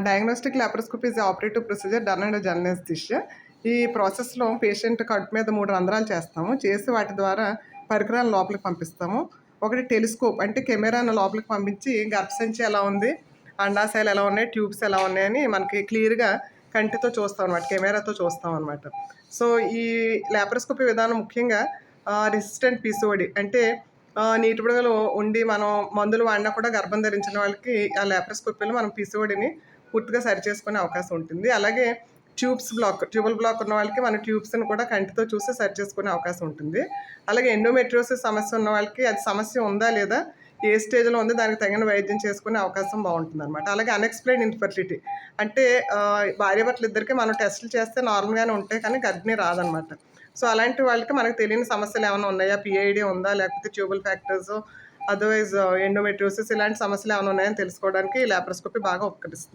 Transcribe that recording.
Diagnostic laparoscopy is operative procedure done under general anaesthesia. ఈ ప్రాసెస్‌లో patient కడుపు మీద 3 రంధ్రాలు చేస్తాము. చేసి వాటి ద్వారా పరికరాలను లోపలికి పంపిస్తాము. ఒకటి టెలిస్కోప్ అంటే కెమెరాను లోపలికి పంపించి గర్భసంచి ఎలా ఉంది, అండాశయాలు ఎలా ఉన్నాయి, ట్యూబ్స్ ఎలా ఉన్నాయని మనకి క్లియర్‌గా కంటితో చూస్తాం అనమాట. కెమెరాతో చూస్తాం అనమాట. సో, ఈ లాప్రోస్కోపీ విధానం ముఖ్యంగా రెసిస్టెంట్ పీసీఓడీ అంటే నీటి బుడగలు ఉండి మనం మందులు వాడినా కూడా గర్భం ధరించిన వాళ్ళకి ఆ లాప్రోస్కోపీలో మనం పీసీఓడీని పూర్తిగా సరిచేసుకునే అవకాశం ఉంటుంది. అలాగే ట్యూబల్ బ్లాక్ ఉన్న వాళ్ళకి మన ట్యూబ్స్‌ని కూడా కంటితో చూసి సరి చేసుకునే అవకాశం ఉంటుంది. అలాగే ఎండోమెట్రియోసిస్ సమస్య ఉన్న వాళ్ళకి అది సమస్య ఉందా లేదా, ఏ స్టేజ్‌లో ఉంది, దానికి తగిన వైద్యం చేసుకునే అవకాశం బాగుంటుందన్నమాట. అలాగే అన్ఎక్స్‌ప్లెయిన్డ్ ఇన్ఫర్టిలిటీ అంటే భార్యాభర్తలు ఇద్దరికి మనం టెస్టులు చేస్తే నార్మల్‌గానే ఉంటాయి కానీ గర్భిణీ రాదనమాట. సో, అలాంటి వాళ్ళకి మనకు తెలియని సమస్యలు ఏమైనా ఉన్నాయా, పిఐడి ఉందా, లేకపోతే ట్యూబల్ ఫ్యాక్టర్స్, అదర్వైజ్ ఎండోమెట్రియోసిస్ ఇలాంటి సమస్యలు ఏమైనా ఉన్నాయని తెలుసుకోవడానికి లాప్రోస్కోపీ బాగా ఉపకరిస్తుంది.